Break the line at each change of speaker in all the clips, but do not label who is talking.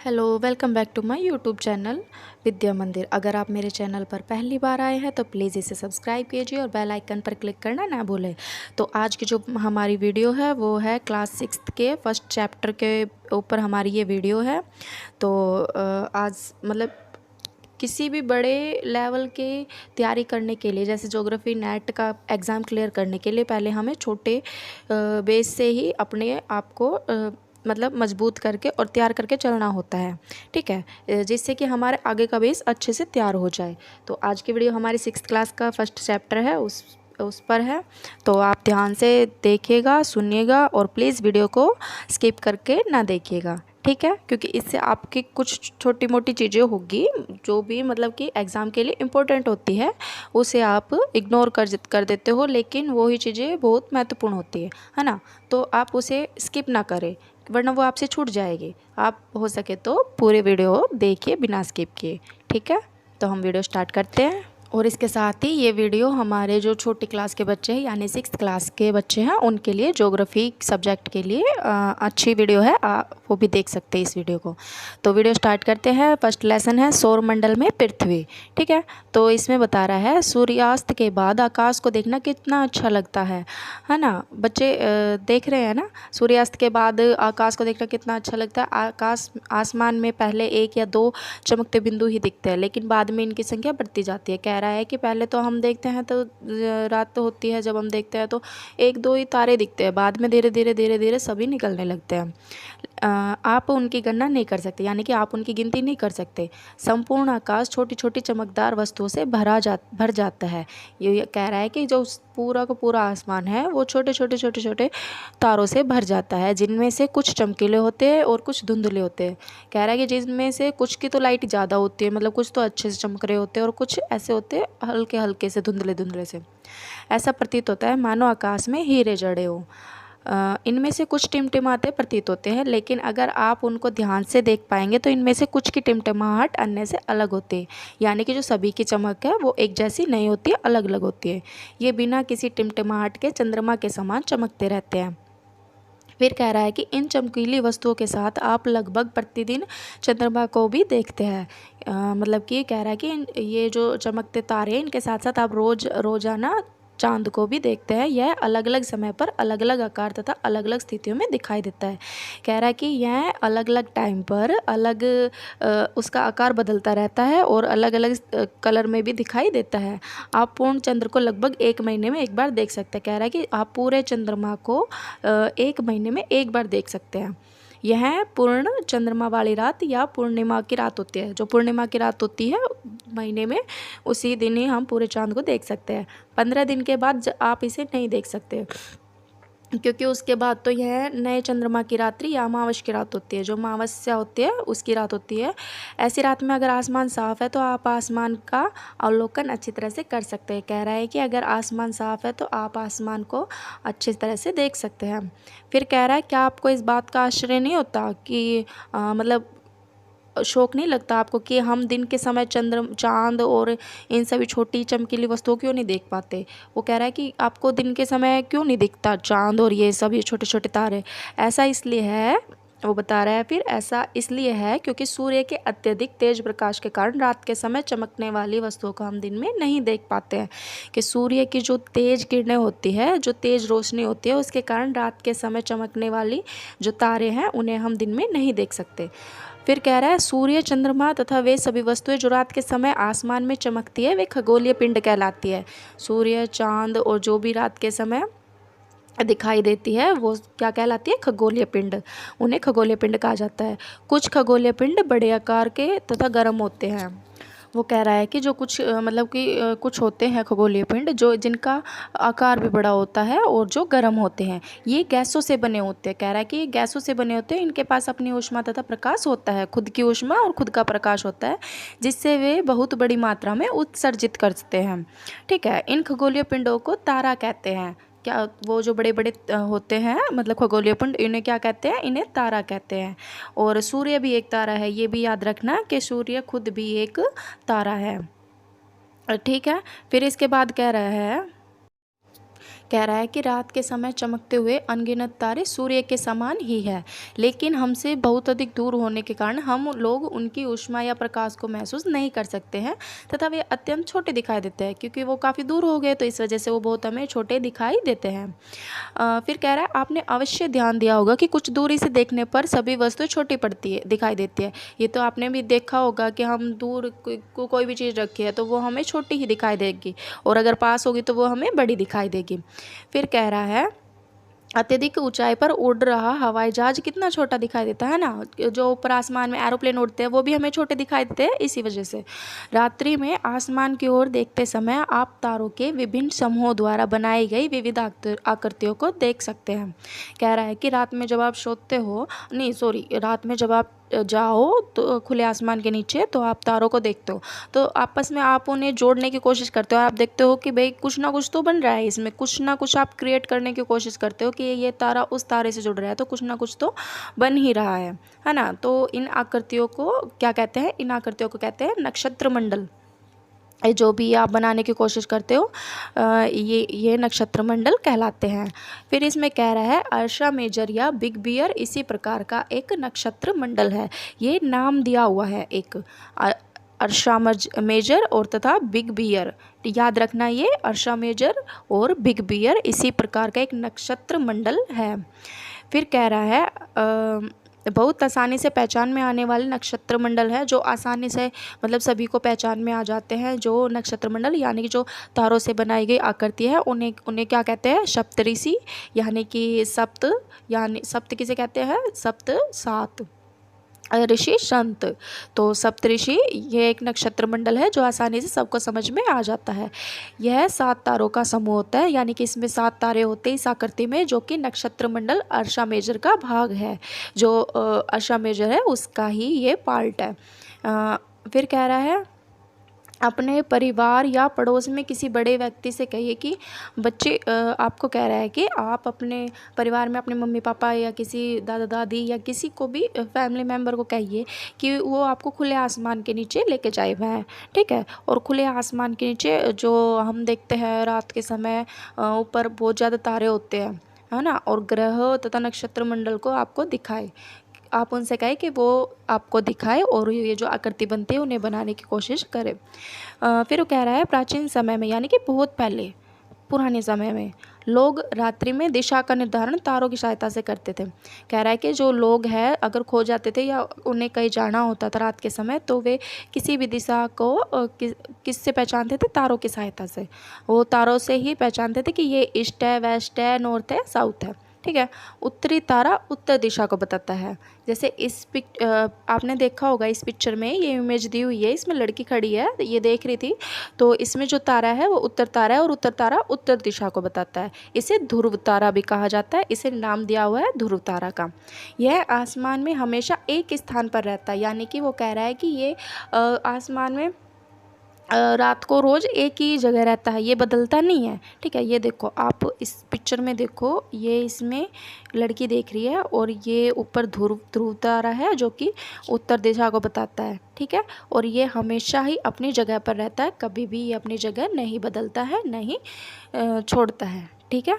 Hello, welcome back to my YouTube channel Vidya Mandir. अगर आप मेरे चैनल पर पहली बार आए हैं तो प्लीज़ इसे सब्सक्राइब कीजिए और बेल आइकन पर क्लिक करना ना भूलें। तो आज की जो हमारी वीडियो है वो है क्लास 6 के फर्स्ट चैप्टर के ऊपर हमारी ये वीडियो है। तो आज मतलब किसी भी बड़े लेवल के तैयारी करने के लिए, जैसे ज्योग्राफी नेट का एग्ज़ाम क्लियर करने के लिए पहले हमें छोटे बेस से ही अपने आप को मतलब मजबूत करके और तैयार करके चलना होता है। ठीक है, जिससे कि हमारे आगे का बेस अच्छे से तैयार हो जाए। तो आज की वीडियो हमारी 6th क्लास का फर्स्ट चैप्टर है, उस पर है। तो आप ध्यान से देखिएगा, सुनिएगा और प्लीज़ वीडियो को स्किप करके ना देखिएगा। ठीक है, क्योंकि इससे आपकी कुछ छोटी मोटी चीज़ें होगी जो भी मतलब कि एग्ज़ाम के लिए इम्पोर्टेंट होती है, उसे आप इग्नोर कर देते हो, लेकिन वही चीज़ें बहुत महत्वपूर्ण होती है ना। तो आप उसे स्किप ना करें, वरना वो आपसे छूट जाएगी। आप हो सके तो पूरे वीडियो देखिए बिना स्किप किए। ठीक है, तो हम वीडियो स्टार्ट करते हैं। और इसके साथ ही ये वीडियो हमारे जो छोटी क्लास के बच्चे हैं यानी 6th क्लास के बच्चे हैं उनके लिए, ज्योग्राफी सब्जेक्ट के लिए अच्छी वीडियो है, वो भी देख सकते हैं इस वीडियो को। तो वीडियो स्टार्ट करते हैं। फर्स्ट लेसन है सौरमंडल में पृथ्वी। ठीक है, तो इसमें बता रहा है सूर्यास्त के बाद आकाश को देखना कितना अच्छा लगता है ना। बच्चे देख रहे हैं ना, सूर्यास्त के बाद आकाश को देखना कितना अच्छा लगता है। आसमान में पहले 1 या 2 चमकते बिंदु ही दिखते हैं, लेकिन बाद में इनकी संख्या बढ़ती जाती है। कह रहा है कि पहले तो हम देखते हैं तो रात तो होती है, जब हम देखते हैं तो 1-2 ही तारे दिखते हैं, बाद में धीरे धीरे सभी निकलने लगते हैं। आप उनकी गणना नहीं कर सकते, यानी कि आप उनकी गिनती नहीं कर सकते। संपूर्ण आकाश छोटी छोटी चमकदार वस्तुओं से भर जाता है। ये कह रहा है कि जो पूरा का पूरा आसमान है वो छोटे छोटे तारों से भर जाता है, जिनमें से कुछ चमकीले होते हैं और कुछ धुंधले होते हैं। कह रहा है कि जिनमें से कुछ की तो लाइट ज़्यादा होती है, मतलब कुछ तो अच्छे से चमक रहे होते हैं और कुछ ऐसे होते हैं हल्के हल्के से धुंधले से। ऐसा प्रतीत होता है मानो आकाश में हीरे जड़े हों। इनमें से कुछ टिमटिमाते प्रतीत होते हैं, लेकिन अगर आप उनको ध्यान से देख पाएंगे तो इनमें से कुछ की टिमटिमाहट अन्य से अलग होती है, यानी कि जो सभी की चमक है वो एक जैसी नहीं होती है, अलग अलग होती है। ये बिना किसी टिमटिमाहट के चंद्रमा के समान चमकते रहते हैं। फिर कह रहा है कि इन चमकीली वस्तुओं के साथ आप लगभग प्रतिदिन चंद्रमा को भी देखते हैं। मतलब कि कह रहा है कि ये जो चमकते तारे हैं इनके साथ साथ आप रोजाना चांद को भी देखते हैं। यह अलग अलग समय पर अलग अलग आकार तथा अलग अलग स्थितियों में दिखाई देता है। कह रहा है कि यह अलग अलग टाइम पर अलग उसका आकार बदलता रहता है और अलग अलग कलर में भी दिखाई देता है। आप पूर्ण चंद्र को लगभग 1 महीने में एक बार देख सकते हैं। कह रहा है कि आप पूरे चंद्रमा को 1 महीने में एक बार देख सकते हैं। यह पूर्ण चंद्रमा वाली रात या पूर्णिमा की रात होती है। जो पूर्णिमा की रात होती है महीने में, उसी दिन ही हम पूरे चांद को देख सकते हैं। 15 दिन के बाद आप इसे नहीं देख सकते, क्योंकि उसके बाद तो यह नए चंद्रमा की रात्रि या अमावस की रात होती है। जो अमावस्या होती है उसकी रात होती है। ऐसी रात में अगर आसमान साफ़ है तो आप आसमान का अवलोकन अच्छी तरह से कर सकते हैं। कह रहा है कि अगर आसमान साफ़ है तो आप आसमान को अच्छी तरह से देख सकते हैं। फिर कह रहा है क्या आपको इस बात का आश्चर्य नहीं होता कि मतलब शौक नहीं लगता आपको कि हम दिन के समय चांद और इन सभी छोटी चमकीली वस्तुओं क्यों नहीं देख पाते। वो कह रहा है कि आपको दिन के समय क्यों नहीं दिखता चांद और ये सभी छोटे छोटे तारे। ऐसा इसलिए है, वो बता रहा है, फिर ऐसा इसलिए है क्योंकि सूर्य के अत्यधिक तेज प्रकाश के कारण रात के समय चमकने वाली वस्तुओं को हम दिन में नहीं देख पाते हैं। कि सूर्य की जो तेज किरणें होती है, जो तेज रोशनी होती है, उसके कारण रात के समय चमकने वाली जो तारे हैं उन्हें हम दिन में नहीं देख सकते। फिर कह रहा है सूर्य, चंद्रमा तथा वे सभी वस्तुएं जो रात के समय आसमान में चमकती है वे खगोलीय पिंड कहलाती है। सूर्य, चांद और जो भी रात के समय दिखाई देती है वो क्या कहलाती है? खगोलीय पिंड। उन्हें खगोलीय पिंड कहा जाता है। कुछ खगोलीय पिंड बड़े आकार के तथा गर्म होते हैं। वो कह रहा है कि जो कुछ मतलब कि कुछ होते हैं खगोलीय पिंड जो जिनका आकार भी बड़ा होता है और जो गर्म होते हैं। ये गैसों से बने होते हैं। कह रहा है कि गैसों से बने होते हैं, इनके पास अपनी ऊष्मा तथा प्रकाश होता है, खुद की ऊष्मा और खुद का प्रकाश होता है, जिससे वे बहुत बड़ी मात्रा में उत्सर्जित करते हैं। ठीक है, इन खगोलीय पिंडों को तारा कहते हैं। क्या वो जो बड़े बड़े होते हैं मतलब खगोलीय पिंड, इन्हें क्या कहते हैं? इन्हें तारा कहते हैं। और सूर्य भी एक तारा है, ये भी याद रखना कि सूर्य खुद भी एक तारा है। ठीक है, फिर इसके बाद कह रहा है कह रहा है कि रात के समय चमकते हुए अनगिनत तारे सूर्य के समान ही है, लेकिन हमसे बहुत अधिक दूर होने के कारण हम लोग उनकी ऊष्मा या प्रकाश को महसूस नहीं कर सकते हैं तथा वे अत्यंत छोटे दिखाई देते हैं, क्योंकि वो काफ़ी दूर हो गए तो इस वजह से वो बहुत हमें छोटे दिखाई देते हैं। फिर कह रहा है आपने अवश्य ध्यान दिया होगा कि कुछ दूरी से देखने पर सभी वस्तुएं छोटी पड़ती है दिखाई देती है। ये तो आपने भी देखा होगा कि हम दूर कोई भी चीज़ रखी है तो वो हमें छोटी ही दिखाई देगी, और अगर पास होगी तो वो हमें बड़ी दिखाई देगी। फिर कह रहा है अत्यधिक ऊंचाई पर उड़ रहा हवाई जहाज कितना छोटा दिखाई देता है ना, जो ऊपर आसमान में एरोप्लेन उड़ते हैं वो भी हमें छोटे दिखाई देते हैं इसी वजह से। रात्रि में आसमान की ओर देखते समय आप तारों के विभिन्न समूहों द्वारा बनाई गई विविध आकृतियों को देख सकते हैं। कह रहा है कि रात में जब आप सोते हो, नहीं सॉरी, रात में जब आप जाओ तो खुले आसमान के नीचे तो आप तारों को देखते हो, तो आपस में आप उन्हें जोड़ने की कोशिश करते हो। आप देखते हो कि भाई कुछ ना कुछ तो बन रहा है, इसमें कुछ ना कुछ आप क्रिएट करने की कोशिश करते हो कि ये तारा उस तारे से जुड़ रहा है, तो कुछ ना कुछ तो बन ही रहा है ना। तो इन आकृतियों को क्या कहते हैं? इन आकृतियों को कहते हैं नक्षत्र मंडल। जो भी आप बनाने की कोशिश करते हो ये नक्षत्र मंडल कहलाते हैं। फिर इसमें कह रहा है अर्शा मेजर या बिग बियर इसी प्रकार का एक नक्षत्र मंडल है। ये नाम दिया हुआ है एक अर्शा मेजर और तथा बिग बियर, याद रखना ये अर्शा मेजर और बिग बियर इसी प्रकार का एक नक्षत्र मंडल है। फिर कह रहा है बहुत आसानी से पहचान में आने वाले नक्षत्र मंडल है, जो आसानी से मतलब सभी को पहचान में आ जाते हैं। जो नक्षत्र मंडल यानी कि जो तारों से बनाई गई आकृति है उन्हें क्या कहते हैं? सप्तऋषि, यानी कि सप्त किसे कहते हैं? सप्त, सात ऋषि, संत। तो सप्तऋषि ये एक नक्षत्र मंडल है जो आसानी से सबको समझ में आ जाता है। यह 7 तारों का समूह होता है, यानी कि इसमें 7 तारे होते हैं इस आकृति में, जो कि नक्षत्र मंडल अर्शा मेजर का भाग है। जो अर्शा मेजर है उसका ही ये पार्ट है। फिर कह रहा है अपने परिवार या पड़ोस में किसी बड़े व्यक्ति से कहिए कि बच्चे आपको कह रहा है कि आप अपने परिवार में अपने मम्मी पापा या किसी दादा दादी या किसी को भी फैमिली मेम्बर को कहिए कि वो आपको खुले आसमान के नीचे लेके जाए वह, ठीक है। और खुले आसमान के नीचे जो हम देखते हैं रात के समय ऊपर बहुत ज़्यादा तारे होते हैं, है ना, और ग्रह तथा नक्षत्र मंडल को आपको दिखाए। आप उनसे कहें कि वो आपको दिखाए और ये जो आकृति बनती है उन्हें बनाने की कोशिश करें। फिर वो कह रहा है प्राचीन समय में, यानी कि बहुत पहले पुराने समय में लोग रात्रि में दिशा का निर्धारण तारों की सहायता से करते थे। कह रहा है कि जो लोग हैं अगर खो जाते थे या उन्हें कहीं जाना होता था रात के समय, तो वे किसी भी दिशा को किससे पहचानते थे? तारों की सहायता से। वो तारों से ही पहचानते थे कि ये ईस्ट है, वेस्ट है, नॉर्थ है, साउथ है, ठीक है। उत्तरी तारा उत्तर दिशा को बताता है। जैसे आपने देखा होगा इस पिक्चर में ये इमेज दी हुई है, इसमें लड़की खड़ी है, ये देख रही थी, तो इसमें जो तारा है वो उत्तर तारा है और उत्तर तारा उत्तर दिशा को बताता है। इसे ध्रुव तारा भी कहा जाता है, इसे नाम दिया हुआ है ध्रुव तारा का। यह आसमान में हमेशा एक स्थान पर रहता है, यानी कि वो कह रहा है कि ये आसमान में रात को रोज़ एक ही जगह रहता है, ये बदलता नहीं है, ठीक है। ये देखो आप इस पिक्चर में देखो, ये इसमें लड़की देख रही है और ये ऊपर ध्रुव तारा है जो कि उत्तर दिशा को बताता है, ठीक है। और ये हमेशा ही अपनी जगह पर रहता है, कभी भी ये अपनी जगह नहीं बदलता है, नहीं छोड़ता है, ठीक है।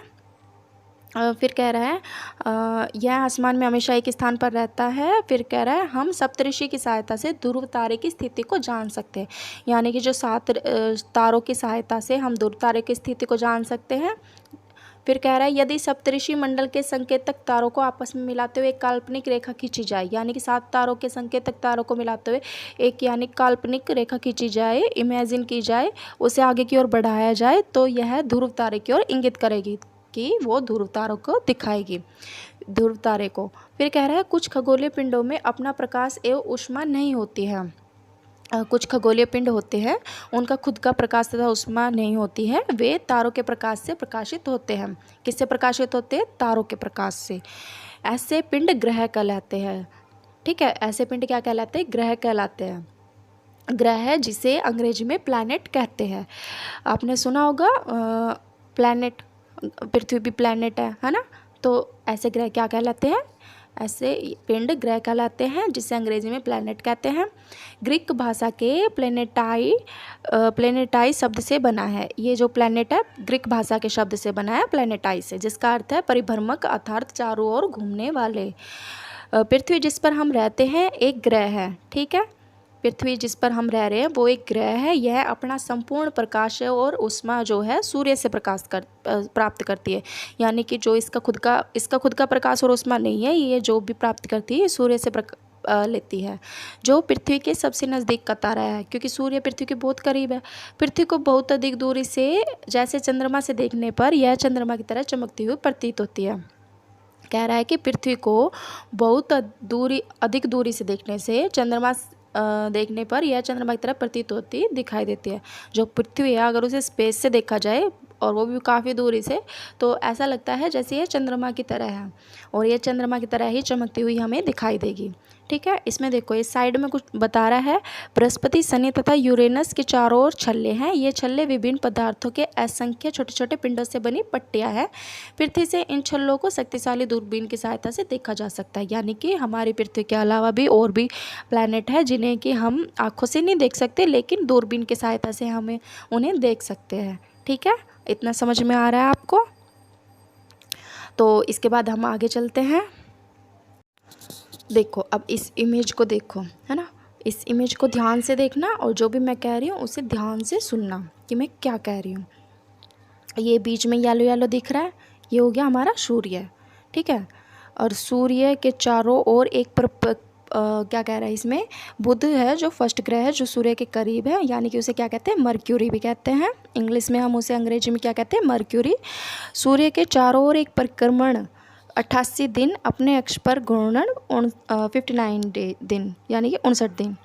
फिर कह रहा है यह आसमान में हमेशा एक स्थान पर रहता है। फिर कह रहा है हम सप्तऋषि की सहायता से ध्रुव तारे की स्थिति को जान सकते हैं, यानी कि जो 7 तारों की सहायता से हम ध्रुव तारे की स्थिति को जान सकते हैं। फिर कह रहा है यदि सप्तऋषि मंडल के संकेतक तारों को आपस में मिलाते हुए एक काल्पनिक रेखा खींची जाए, यानी कि 7 तारों के संकेतक तारों को मिलाते हुए एक यानी काल्पनिक रेखा खींची जाए, इमेजिन की जाए, उसे आगे की ओर बढ़ाया जाए, तो यह ध्रुव तारे की ओर इंगित करेगी कि वो ध्रुव तारों को दिखाएगी, ध्रुव तारे को। फिर कह रहा है कुछ खगोलीय पिंडों में अपना प्रकाश एवं ऊष्मा नहीं होती है। कुछ खगोलीय पिंड होते हैं उनका खुद का प्रकाश तथा ऊष्मा नहीं होती है, वे तारों के प्रकाश से प्रकाशित होते हैं। किससे प्रकाशित होते हैं? तारों के प्रकाश से। ऐसे पिंड ग्रह कहलाते हैं, ठीक है। ऐसे पिंड क्या कहलाते हैं? ग्रह कहलाते हैं। ग्रह जिसे अंग्रेजी में प्लैनेट कहते हैं। आपने सुना होगा प्लैनेट, पृथ्वी भी प्लैनेट है ना। तो ऐसे ग्रह क्या कहलाते हैं? ऐसे पिंड ग्रह कहलाते हैं, जिसे अंग्रेजी में प्लैनेट कहते हैं। ग्रीक भाषा के प्लेनेटाई शब्द से बना है। ये जो प्लैनेट है ग्रीक भाषा के शब्द से बना है, प्लैनेटाई से, जिसका अर्थ है परिभ्रमक अर्थात चारों ओर घूमने वाले। पृथ्वी जिस पर हम रहते हैं एक ग्रह है, ठीक है। पृथ्वी जिस पर हम रह रहे हैं वो एक ग्रह है। यह अपना संपूर्ण प्रकाश और ऊष्मा जो है सूर्य से प्राप्त करती है। यानी कि जो इसका खुद का प्रकाश और ऊष्मा नहीं है, ये जो भी प्राप्त करती है सूर्य से लेती है, जो पृथ्वी के सबसे नज़दीक का तारा है, क्योंकि सूर्य पृथ्वी के बहुत करीब है। पृथ्वी को बहुत अधिक दूरी से, जैसे चंद्रमा से देखने पर यह चंद्रमा की तरह चमकती हुई प्रतीत होती है। कह रहा है कि पृथ्वी को बहुत अधिक दूरी से देखने से चंद्रमा देखने पर यह चंद्रमा की तरह प्रतीत होती दिखाई देती है। जो पृथ्वी है अगर उसे स्पेस से देखा जाए और वो भी काफ़ी दूरी से, तो ऐसा लगता है जैसे ये चंद्रमा की तरह है और ये चंद्रमा की तरह ही चमकती हुई हमें दिखाई देगी, ठीक है। इसमें देखो ये साइड में कुछ बता रहा है। बृहस्पति, शनि तथा यूरेनस के चारों ओर छल्ले हैं। ये छल्ले विभिन्न पदार्थों के असंख्य छोटे छोटे पिंडों से बनी पट्टियां हैं। पृथ्वी से इन छल्लों को शक्तिशाली दूरबीन की सहायता से देखा जा सकता है। यानी कि हमारी पृथ्वी के अलावा भी और भी प्लैनेट है जिन्हें कि हम आँखों से नहीं देख सकते, लेकिन दूरबीन की सहायता से हमें उन्हें देख सकते हैं, ठीक है। इतना समझ में आ रहा है आपको? तो इसके बाद हम आगे चलते हैं। देखो अब इस इमेज को देखो, है ना। इस इमेज को ध्यान से देखना और जो भी मैं कह रही हूँ उसे ध्यान से सुनना कि मैं क्या कह रही हूँ। ये बीच में येलो येलो दिख रहा है, ये हो गया हमारा सूर्य, ठीक है। और सूर्य के चारों ओर एक क्या कह रहा है इसमें, बुध है जो फर्स्ट ग्रह है जो सूर्य के करीब है, यानी कि उसे क्या कहते हैं, मर्क्यूरी भी कहते हैं। इंग्लिश में हम उसे अंग्रेजी में क्या कहते हैं, मर्क्यूरी। सूर्य के चारों ओर एक परिक्रमण 88 दिन, अपने अक्ष पर घूर्णन 59 दिन, यानी कि 59 दिन।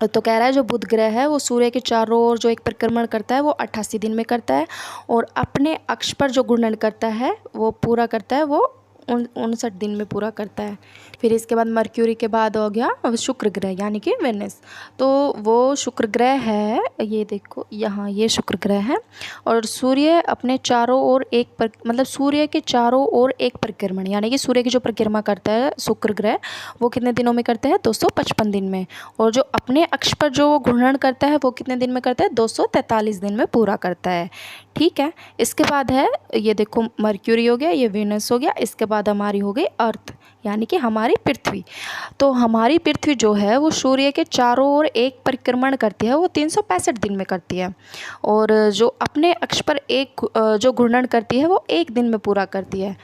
तो कह रहा है जो बुध ग्रह है वो सूर्य के चारों ओर जो एक परिक्रमण करता है वो 88 दिन में करता है, और अपने अक्ष पर जो घूर्णन करता है वो पूरा करता है वो 59 दिन में पूरा करता है। फिर इसके बाद मर्क्यूरी के बाद हो गया शुक्र ग्रह, यानी कि वेनस। तो वो शुक्र ग्रह है, ये देखो यहाँ ये शुक्र ग्रह है। और सूर्य अपने चारों ओर मतलब सूर्य के चारों ओर एक परिक्रमण, यानी कि सूर्य की जो परिक्रमा करता है शुक्र ग्रह वो कितने दिनों में करता है, 255 दिन में। और जो अपने अक्ष पर जो घूर्णन करता है वो कितने दिन में करता है, 243 दिन में पूरा करता है, ठीक है। इसके बाद है ये देखो मर्क्यूरी हो गया, ये वेनस हो गया। इसके बाद हमारी हो गई अर्थ, यानी कि हमारी पृथ्वी। तो हमारी पृथ्वी जो है वो सूर्य के चारों ओर एक परिक्रमण करती है, वो 365 दिन में करती है। और जो अपने अक्ष पर एक जो घूर्णन करती है वो एक दिन में पूरा करती है।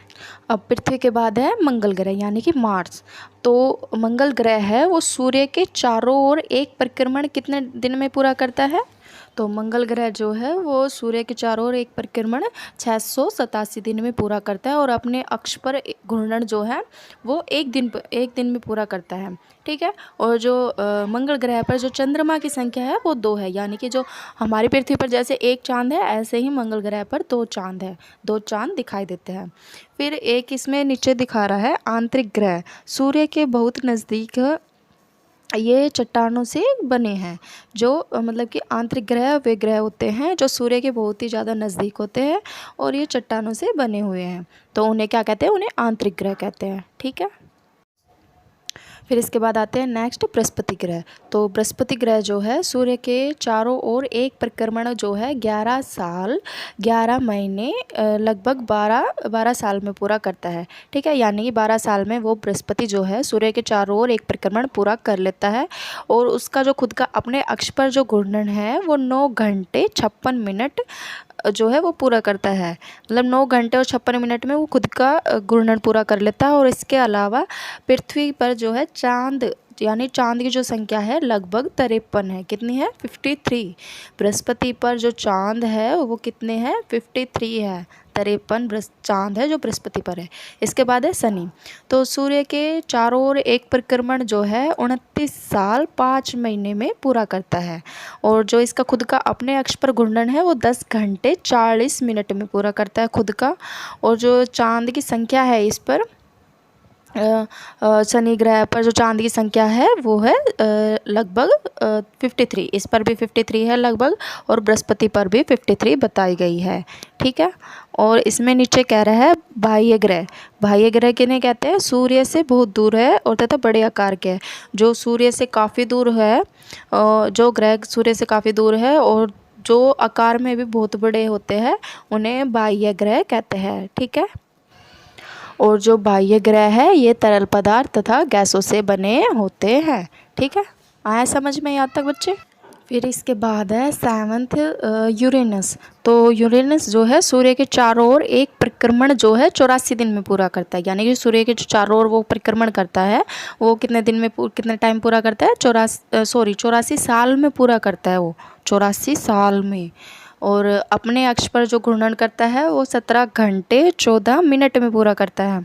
अब पृथ्वी के बाद है मंगल ग्रह, यानी कि मार्स। तो मंगल ग्रह है वो सूर्य के चारों ओर एक परिक्रमण कितने दिन में पूरा करता है, तो मंगल ग्रह जो है वो सूर्य के चारों ओर एक परिक्रमण 687 दिन में पूरा करता है, और अपने अक्ष पर घूर्णन जो है वो एक दिन में पूरा करता है, ठीक है। और जो मंगल ग्रह पर जो चंद्रमा की संख्या है वो 2 है, यानी कि जो हमारी पृथ्वी पर जैसे एक चांद है ऐसे ही मंगल ग्रह पर 2 चांद है, 2 चांद दिखाई देते हैं। फिर एक इसमें नीचे दिखा रहा है आंतरिक ग्रह, सूर्य के बहुत नज़दीक ये चट्टानों से बने हैं। जो मतलब कि आंतरिक ग्रह वे ग्रह होते हैं जो सूर्य के बहुत ही ज़्यादा नज़दीक होते हैं और ये चट्टानों से बने हुए हैं, तो उन्हें क्या कहते हैं, उन्हें आंतरिक ग्रह कहते हैं, ठीक है। फिर इसके बाद आते हैं नेक्स्ट बृहस्पति ग्रह। तो बृहस्पति ग्रह जो है सूर्य के चारों ओर एक परिक्रमण जो है 11 साल 11 महीने लगभग 12 साल में पूरा करता है, ठीक है। यानी कि 12 साल में वो बृहस्पति जो है सूर्य के चारों ओर एक परिक्रमण पूरा कर लेता है, और उसका जो खुद का अपने अक्ष पर जो घूर्णन है वो 9 घंटे 56 मिनट जो है वो पूरा करता है। मतलब 9 घंटे और 56 मिनट में वो खुद का घूर्णन पूरा कर लेता है। और इसके अलावा पृथ्वी पर जो है चांद, यानी चांद की जो संख्या है लगभग 53 है, कितनी है, 53। बृहस्पति पर जो चांद है वो कितने हैं, 53 है, 53 चांद है जो बृहस्पति पर है। इसके बाद है शनि। तो सूर्य के चारों ओर एक परिक्रमण जो है 29 साल 5 महीने में पूरा करता है, और जो इसका खुद का अपने अक्ष पर घूर्णन है वो 10 घंटे 40 मिनट में पूरा करता है खुद का। और जो चांद की संख्या है इस पर शनि ग्रह पर जो चांद की संख्या है वो है लगभग 53। इस पर भी 53 है लगभग, और बृहस्पति पर भी 53 बताई गई है। ठीक है। और इसमें नीचे कह रहा है बाह्य ग्रह। बाह्य ग्रह किन्हें कहते हैं? सूर्य से बहुत दूर है और तथा बड़े आकार के है। जो सूर्य से काफ़ी दूर है, जो ग्रह सूर्य से काफ़ी दूर है और जो आकार में भी बहुत बड़े होते हैं, उन्हें बाह्य ग्रह कहते हैं। ठीक है। और जो बाह्य ग्रह है ये तरल पदार्थ तथा गैसों से बने होते हैं। ठीक है। आया समझ में यहाँ तक बच्चे? फिर इसके बाद है 7th यूरेनस। तो यूरेनस जो है सूर्य के चारों ओर एक परिक्रमण जो है 84 दिन में पूरा करता है। यानी कि सूर्य के जो चारों ओर वो परिक्रमण करता है, वो कितने दिन में कितने टाइम पूरा करता है? 84 साल में पूरा करता है वो, 84 साल में। और अपने अक्ष पर जो घूर्णन करता है वो 17 घंटे 14 मिनट में पूरा करता है।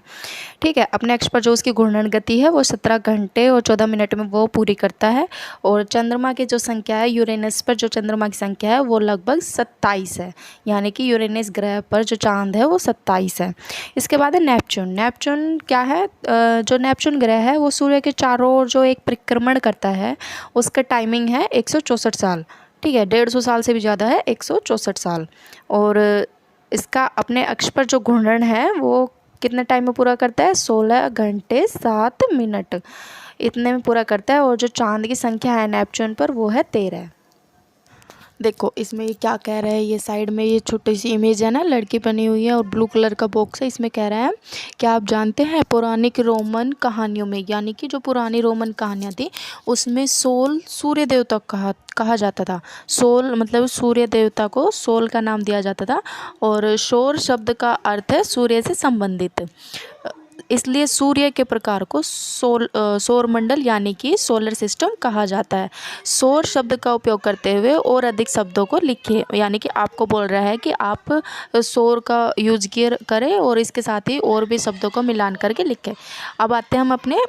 ठीक है। अपने अक्ष पर जो उसकी घूर्णन गति है वो 17 घंटे और 14 मिनट में वो पूरी करता है। और चंद्रमा की जो संख्या है, यूरेनस पर जो चंद्रमा की संख्या है वो लगभग 27 है। यानी कि यूरेनस ग्रह पर जो चांद है वो 27 है। इसके बाद है नेपच्यून। नेपच्यून क्या है? जो नेपच्यून ग्रह है वो सूर्य के चारों ओर जो एक परिक्रमण करता है, उसका टाइमिंग है 164 साल। ठीक है। 150 साल से भी ज़्यादा है, 164 साल। और इसका अपने अक्ष पर जो घूर्णन है वो कितने टाइम में पूरा करता है? 16 घंटे 7 मिनट इतने में पूरा करता है। और जो चांद की संख्या है नेपच्यून पर वो है 13। देखो इसमें ये क्या कह रहा है, ये साइड में ये छोटी सी इमेज है ना, लड़की बनी हुई है और ब्लू कलर का बॉक्स है। इसमें कह रहा है क्या आप जानते हैं पौराणिक रोमन कहानियों में, यानी कि जो पुरानी रोमन कहानियाँ थी उसमें सोल सूर्य देवता कहा जाता था। सोल मतलब सूर्य देवता को सोल का नाम दिया जाता था। और सौर शब्द का अर्थ है सूर्य से संबंधित, इसलिए सूर्य के प्रकार को सौर मंडल यानी कि सोलर सिस्टम कहा जाता है। सौर शब्द का उपयोग करते हुए और अधिक शब्दों को लिखिए, यानी कि आपको बोल रहा है कि आप सौर का यूज करें और इसके साथ ही और भी शब्दों को मिलान करके लिखें। अब आते हैं हम अपने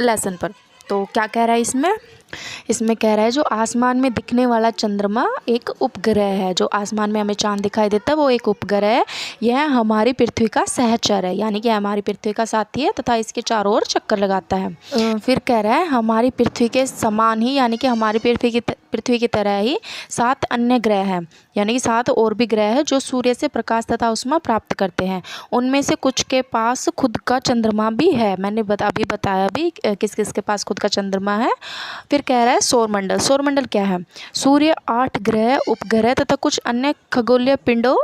लेसन पर। तो क्या कह रहा है इसमें कह रहा है जो आसमान में दिखने वाला चंद्रमा एक उपग्रह है। जो आसमान में हमें चांद दिखाई देता है वो एक उपग्रह है। यह हमारी पृथ्वी का सहचर है, यानी कि हमारी पृथ्वी का साथी है तथा इसके चारों ओर चक्कर लगाता है। फिर कह रहा है हमारी पृथ्वी के समान ही, यानी कि हमारी पृथ्वी की तरह ही 7 अन्य ग्रह हैं, यानी कि 7 और भी ग्रह हैं जो सूर्य से प्रकाश तथा ऊष्मा प्राप्त करते हैं। उनमें से कुछ के पास खुद का चंद्रमा भी है। मैंने अभी बताया भी किस किस के पास खुद का चंद्रमा है। फिर कह रहा है सौरमंडल। सौरमंडल क्या है? सूर्य, 8 ग्रह, उपग्रह तथा कुछ अन्य खगोलीय पिंडों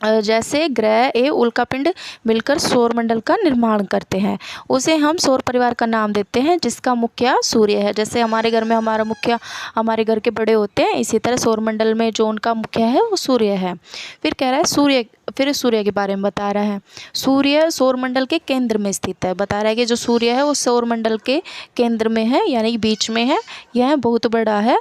जैसे ग्रह ए उल्का पिंड मिलकर सौरमंडल का निर्माण करते हैं। उसे हम सौर परिवार का नाम देते हैं जिसका मुखिया सूर्य है। जैसे हमारे घर में हमारा मुखिया हमारे घर के बड़े होते हैं, इसी तरह सौरमंडल में जो उनका मुखिया है वो सूर्य है। फिर कह रहा है सूर्य के बारे में बता रहा है। सूर्य सौरमंडल के केंद्र में स्थित है। बता रहा है कि जो सूर्य है वो सौरमंडल के केंद्र में है, यानी कि बीच में है। यह बहुत बड़ा है,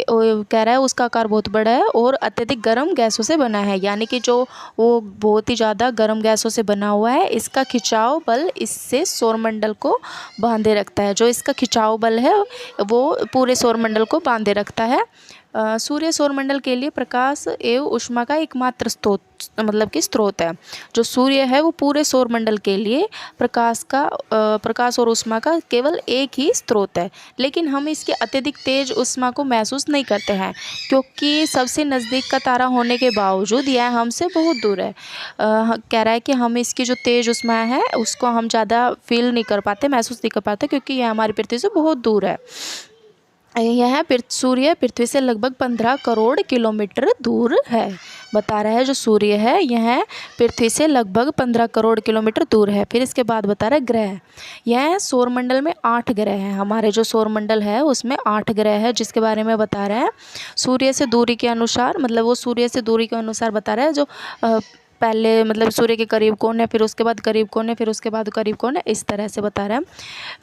कह रहा है उसका आकार बहुत बड़ा है और अत्यधिक गर्म गैसों से बना है, यानी कि जो वो बहुत ही ज़्यादा गर्म गैसों से बना हुआ है। इसका खिंचाव बल इससे सौरमंडल को बांधे रखता है। जो इसका खिंचाव बल है वो पूरे सौरमंडल को बांधे रखता है। सूर्य सौरमंडल के लिए प्रकाश एवं ऊष्मा का एकमात्र स्रोत है। जो सूर्य है वो पूरे सौरमंडल के लिए प्रकाश और ऊष्मा का केवल एक ही स्रोत है। लेकिन हम इसके अत्यधिक तेज ऊष्मा को महसूस नहीं करते हैं क्योंकि सबसे नज़दीक का तारा होने के बावजूद यह हमसे बहुत दूर है। कह रहा है कि हम इसकी जो तेज ऊष्मा है उसको हम ज़्यादा फील नहीं कर पाते, महसूस नहीं कर पाते, क्योंकि यह हमारी पृथ्वी से बहुत दूर है। यह सूर्य पृथ्वी से लगभग 15 करोड़ किलोमीटर दूर है। बता रहा है जो सूर्य है यह पृथ्वी से लगभग 15 करोड़ किलोमीटर दूर है। फिर इसके बाद बता रहा है ग्रह। यह सौरमंडल में 8 ग्रह हैं। हमारे जो सौरमंडल है उसमें 8 ग्रह है, जिसके बारे में बता रहा है सूर्य से दूरी के अनुसार, मतलब वो सूर्य से दूरी के अनुसार बता रहा है। जो पहले मतलब सूर्य के करीब कौन है, फिर उसके बाद करीब कौन है, फिर उसके बाद करीब कौन है, इस तरह से बता रहा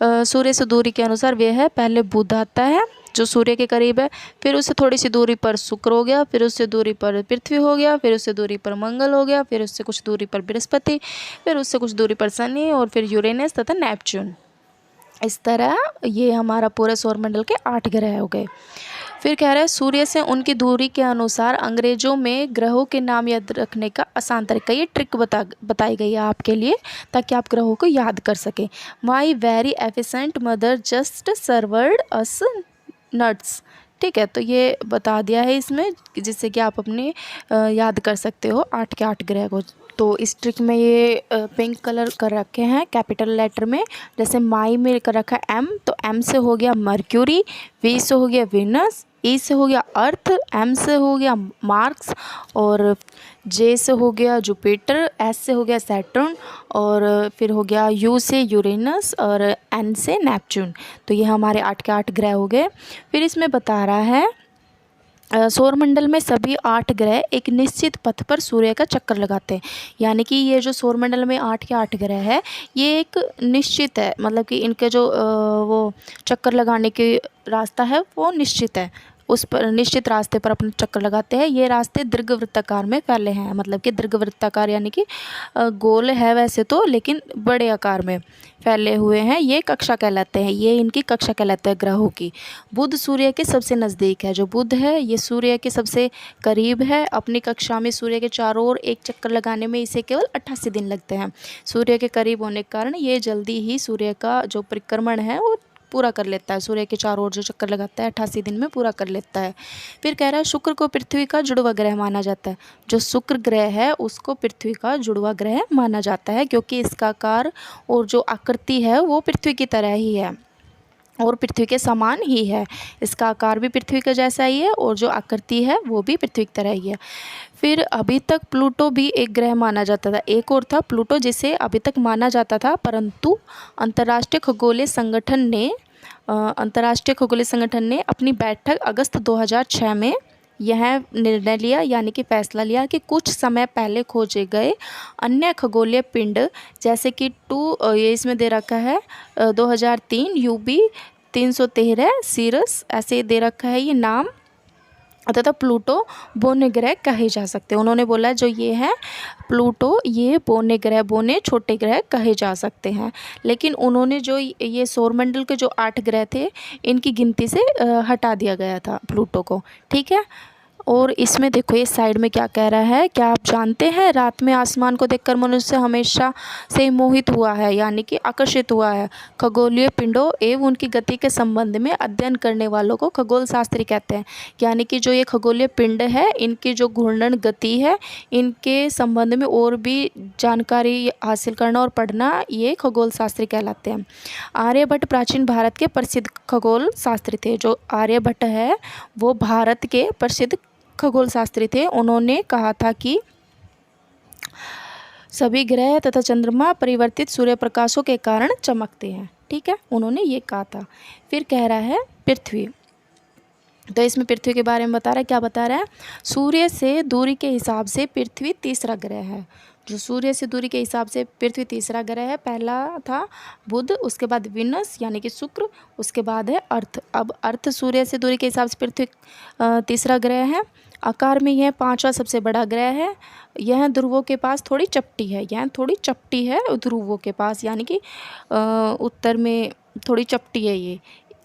है। सूर्य से दूरी के अनुसार वे है, पहले बुध आता है जो सूर्य के करीब है, फिर उससे थोड़ी सी दूरी पर शुक्र हो गया, फिर उससे दूरी पर पृथ्वी हो गया, फिर उससे दूरी पर मंगल हो गया, फिर उससे कुछ दूरी पर बृहस्पति, फिर उससे कुछ दूरी पर शनि और फिर यूरेनस तथा नेपच्यून। इस तरह ये हमारा पूरे सौरमंडल के 8 ग्रह हो गए। फिर कह रहा है सूर्य से उनकी दूरी के अनुसार अंग्रेजों में ग्रहों के नाम याद रखने का आसान तरीका, ये ट्रिक बताई गई है आपके लिए ताकि आप ग्रहों को याद कर सकें। My very efficient mother just served us nuts. ठीक है, तो ये बता दिया है इसमें जिससे कि आप अपने याद कर सकते हो 8 के 8 ग्रह को। तो इस ट्रिक में ये पिंक कलर कर रखे हैं कैपिटल लेटर में। जैसे माई में कर रखा है एम, तो एम से हो गया मर्क्यूरी, वी से हो गया विनस, ई से हो गया अर्थ, एम से हो गया मार्स, और जे से हो गया जुपिटर, एस से हो गया सैटर्न, और फिर हो गया यू से यूरेनस, और एन से नेपच्यून। तो ये हमारे 8 के 8 ग्रह हो गए। फिर इसमें बता रहा है सौरमंडल में सभी 8 ग्रह एक निश्चित पथ पर सूर्य का चक्कर लगाते हैं। यानी कि ये जो सौरमंडल में 8 के 8 ग्रह है ये एक निश्चित है, मतलब कि इनके जो वो चक्कर लगाने की रास्ता है वो निश्चित है, उस पर निश्चित रास्ते पर अपने चक्कर लगाते हैं। ये रास्ते दीर्घवृत्ताकार में फैले हैं, मतलब कि दीर्घवृत्ताकार यानी कि गोल है वैसे तो, लेकिन बड़े आकार में फैले हुए हैं। ये कक्षा कहलाते हैं, ये इनकी कक्षा कहलाते हैं ग्रहों की। बुध सूर्य के सबसे नज़दीक है, जो बुध है ये सूर्य के सबसे करीब है। अपनी कक्षा में सूर्य के चारों ओर एक चक्कर लगाने में इसे केवल 88 दिन लगते हैं। सूर्य के करीब होने के कारण ये जल्दी ही सूर्य का जो परिक्रमण है वो पूरा कर लेता है। सूर्य के चारों ओर जो चक्कर लगाता है 88 दिन में पूरा कर लेता है। फिर कह रहा है शुक्र को पृथ्वी का जुड़वा ग्रह माना जाता है। जो शुक्र ग्रह है उसको पृथ्वी का जुड़वा ग्रह माना जाता है, क्योंकि इसका आकार और जो आकृति है वो पृथ्वी की तरह ही है और पृथ्वी के समान ही है। इसका आकार भी पृथ्वी के जैसा ही है और जो आकृति है वो भी पृथ्वी की तरह ही है। फिर अभी तक प्लूटो भी एक ग्रह माना जाता था। एक और था प्लूटो जिसे अभी तक माना जाता था, परंतु अंतर्राष्ट्रीय खगोलीय संगठन ने अपनी बैठक अगस्त 2006 में यह निर्णय लिया, यानी कि फैसला लिया कि कुछ समय पहले खोजे गए अन्य खगोलीय पिंड जैसे कि ये इसमें दे रखा है 2003 UB 313 सीरस, ऐसे दे रखा है ये नाम, तथा प्लूटो बोने ग्रह कहे जा सकते हैं। उन्होंने बोला जो ये है प्लूटो ये बोने ग्रह, बोने छोटे ग्रह कहे जा सकते हैं। लेकिन उन्होंने जो ये सौरमंडल के जो 8 ग्रह थे इनकी गिनती से हटा दिया गया था प्लूटो को। ठीक है, और इसमें देखो ये साइड में क्या कह रहा है, क्या आप जानते हैं रात में आसमान को देखकर मनुष्य हमेशा से मोहित हुआ है, यानी कि आकर्षित हुआ है। खगोलीय पिंडों एवं उनकी गति के संबंध में अध्ययन करने वालों को खगोल शास्त्री कहते हैं। यानी कि जो ये खगोलीय पिंड है इनकी जो घूर्णन गति है इनके संबंध में और भी जानकारी हासिल करना और पढ़ना ये खगोल शास्त्री कहलाते हैं। आर्यभट्ट प्राचीन भारत के प्रसिद्ध खगोल शास्त्री थे। जो आर्यभट्ट है वो भारत के प्रसिद्ध खगोल शास्त्री थे। उन्होंने कहा था कि सभी ग्रह तथा चंद्रमा परिवर्तित सूर्य प्रकाशों के कारण चमकते हैं। ठीक है, उन्होंने ये कहा था। फिर कह रहा है पृथ्वी, तो इसमें पृथ्वी के बारे में बता रहा है। क्या बता रहा है, सूर्य से दूरी के हिसाब से पृथ्वी तीसरा ग्रह है। जो सूर्य से दूरी के हिसाब से पृथ्वी तीसरा ग्रह है। पहला था बुध, उसके बाद विनस यानी कि शुक्र, उसके बाद है अर्थ। अब अर्थ सूर्य से दूरी के हिसाब से पृथ्वी तीसरा ग्रह है। आकार में यह 5वां सबसे बड़ा ग्रह है। यह ध्रुवों के पास थोड़ी चपटी है, ध्रुवों के पास, यानी कि उत्तर में थोड़ी चपटी है ये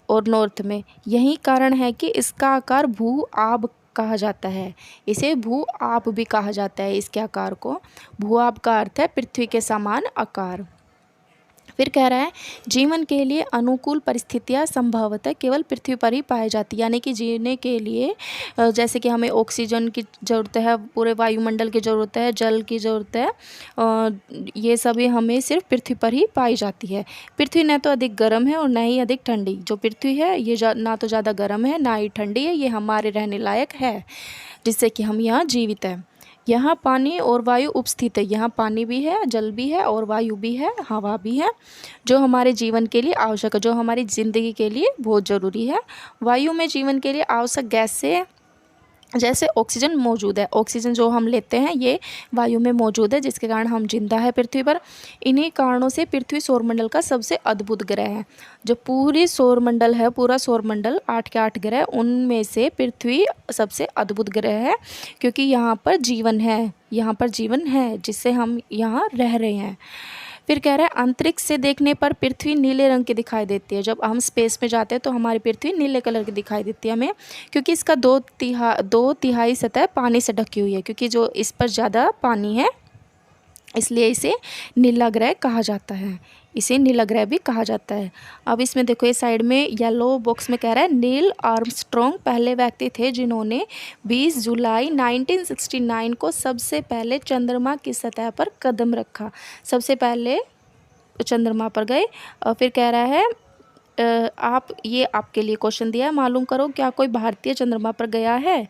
और नॉर्थ में। यही कारण है कि इसका आकार भू आब कहा जाता है। इसे भू आप भी कहा जाता है। इसके आकार को भू आप का अर्थ है पृथ्वी के समान आकार। फिर कह रहा है जीवन के लिए अनुकूल परिस्थितियां संभवतः केवल पृथ्वी पर ही पाई जाती है। यानी कि जीने के लिए जैसे कि हमें ऑक्सीजन की ज़रूरत है, पूरे वायुमंडल की ज़रूरत है, जल की ज़रूरत है, ये सभी हमें सिर्फ पृथ्वी पर ही पाई जाती है। पृथ्वी न तो अधिक गर्म है और न ही अधिक ठंडी। जो पृथ्वी है ये ना तो ज़्यादा गर्म है ना ही ठंडी है, ये हमारे रहने लायक है जिससे कि हम यहाँ जीवित हैं। यहाँ पानी और वायु उपस्थित है। यहाँ पानी भी है, जल भी है और वायु भी है, हवा भी है, जो हमारे जीवन के लिए आवश्यक है, जो हमारी ज़िंदगी के लिए बहुत ज़रूरी है। वायु में जीवन के लिए आवश्यक गैस से जैसे ऑक्सीजन मौजूद है। ऑक्सीजन जो हम लेते हैं ये वायु में मौजूद है, जिसके कारण हम जिंदा है पृथ्वी पर। इन्हीं कारणों से पृथ्वी सौरमंडल का सबसे अद्भुत ग्रह है। जो पूरी सौरमंडल है, पूरा सौरमंडल 8 के 8 ग्रह, उनमें से पृथ्वी सबसे अद्भुत ग्रह है, क्योंकि यहाँ पर जीवन है, जिससे हम यहाँ रह रहे हैं। फिर कह रहा है अंतरिक्ष से देखने पर पृथ्वी नीले रंग की दिखाई देती है। जब हम स्पेस में जाते हैं तो हमारी पृथ्वी नीले कलर की दिखाई देती है हमें, क्योंकि इसका दो तिहाई सतह पानी से ढकी हुई है, क्योंकि जो इस पर ज़्यादा पानी है इसलिए इसे नीला ग्रह कहा जाता है, इसे नीला ग्रह भी कहा जाता है। अब इसमें देखो ये साइड में येलो बॉक्स में कह रहा है नील आर्मस्ट्रॉन्ग पहले व्यक्ति थे जिन्होंने 20 जुलाई 1969 को सबसे पहले चंद्रमा की सतह पर कदम रखा। सबसे पहले चंद्रमा पर गए। और फिर कह रहा है आप ये आपके लिए क्वेश्चन दिया है, मालूम करो क्या कोई भारतीय चंद्रमा पर गया है।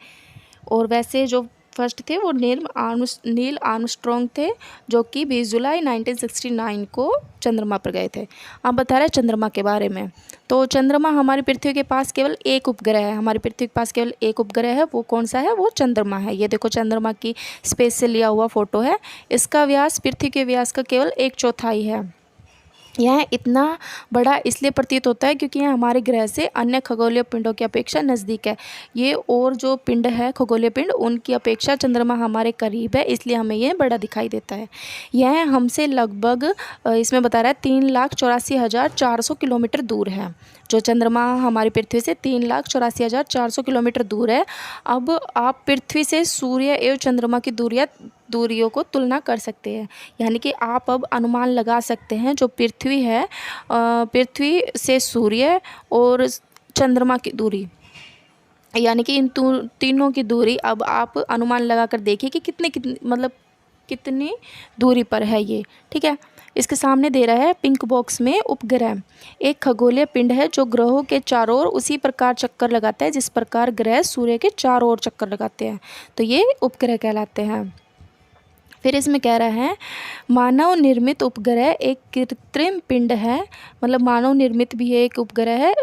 और वैसे जो फर्स्ट थे वो नील आर्मस्ट्रॉन्ग थे, जो कि 20 जुलाई 1969 को चंद्रमा पर गए थे। अब बता रहे हैं चंद्रमा के बारे में। तो चंद्रमा हमारी पृथ्वी के पास केवल एक उपग्रह है, हमारी पृथ्वी के पास केवल एक उपग्रह है। वो कौन सा है? वो चंद्रमा है। ये देखो चंद्रमा की स्पेस से लिया हुआ फोटो है। इसका व्यास पृथ्वी के व्यास का केवल 1/4 है। यह इतना बड़ा इसलिए प्रतीत होता है क्योंकि यह हमारे ग्रह से अन्य खगोलीय पिंडों की अपेक्षा नज़दीक है। ये और जो पिंड है खगोलीय पिंड, उनकी अपेक्षा चंद्रमा हमारे करीब है, इसलिए हमें यह बड़ा दिखाई देता है। यह हमसे लगभग इसमें बता रहा है 3,84,400 किलोमीटर दूर है। जो चंद्रमा हमारी पृथ्वी से 3,84,400 किलोमीटर दूर है। अब आप पृथ्वी से सूर्य एवं चंद्रमा की दूरियों को तुलना कर सकते हैं, यानी कि आप अब अनुमान लगा सकते हैं जो पृथ्वी है, पृथ्वी से सूर्य और चंद्रमा की दूरी, यानी कि इन तीनों की दूरी अब आप अनुमान लगा कर देखिए कि कितनी दूरी पर है ये। ठीक है, इसके सामने दे रहा है पिंक बॉक्स में उपग्रह एक खगोलीय पिंड है जो ग्रहों के चारों ओर उसी प्रकार चक्कर लगाता है जिस प्रकार ग्रह सूर्य के चारों ओर चक्कर लगाते हैं, तो ये उपग्रह कहलाते हैं। फिर इसमें कह रहा है मानव निर्मित उपग्रह एक कृत्रिम पिंड है, मतलब मानव निर्मित भी एक उपग्रह है,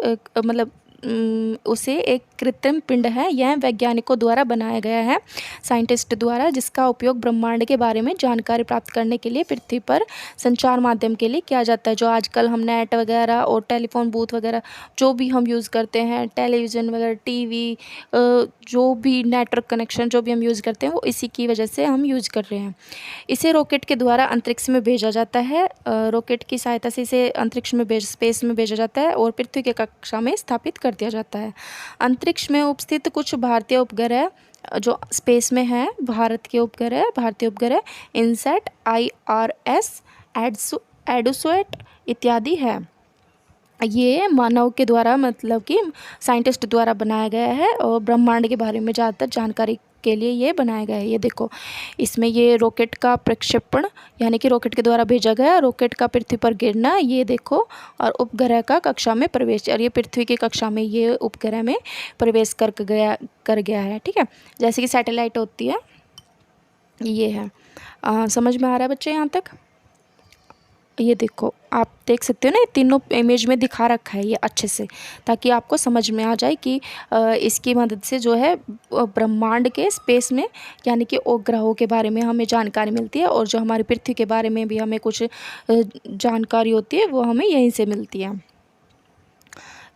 उसे एक कृत्रिम पिंड है। यह वैज्ञानिकों द्वारा बनाया गया है, साइंटिस्ट द्वारा, जिसका उपयोग ब्रह्मांड के बारे में जानकारी प्राप्त करने के लिए पृथ्वी पर संचार माध्यम के लिए किया जाता है। जो आजकल हम नेट वगैरह और टेलीफोन बूथ वगैरह जो भी हम यूज़ करते हैं, टेलीविज़न वगैरह, टीवी, जो भी नेटवर्क कनेक्शन जो भी हम यूज़ करते हैं वो इसी की वजह से हम यूज़ कर रहे हैं। इसे रॉकेट के द्वारा अंतरिक्ष में भेजा जाता है, रॉकेट की सहायता से इसे अंतरिक्ष में स्पेस में भेजा जाता है और पृथ्वी के कक्षा में स्थापित कर दिया जाता है। अंतरिक्ष में उपस्थित कुछ भारतीय उपग्रह जो स्पेस में है, भारतीय उपग्रह इनसैट, IRS, एडुसैट इत्यादि है। ये मानव के द्वारा, मतलब कि साइंटिस्ट द्वारा बनाया गया है और ब्रह्मांड के बारे में ज़्यादातर जानकारी के लिए ये बनाया गया है। ये देखो इसमें ये रॉकेट का प्रक्षेपण, यानी कि रॉकेट के द्वारा भेजा गया, रॉकेट का पृथ्वी पर गिरना, ये देखो, और उपग्रह का कक्षा में प्रवेश, और ये पृथ्वी की कक्षा में ये उपग्रह में प्रवेश कर गया है। ठीक है, जैसे कि सैटेलाइट होती है, ये है। समझ में आ रहा है बच्चे यहाँ तक? ये देखो आप देख सकते हो ना, ये तीनों इमेज में दिखा रखा है ये अच्छे से, ताकि आपको समझ में आ जाए कि इसकी मदद से जो है ब्रह्मांड के स्पेस में, यानी कि ग्रहों के बारे में हमें जानकारी मिलती है, और जो हमारी पृथ्वी के बारे में भी हमें कुछ जानकारी होती है वो हमें यहीं से मिलती है।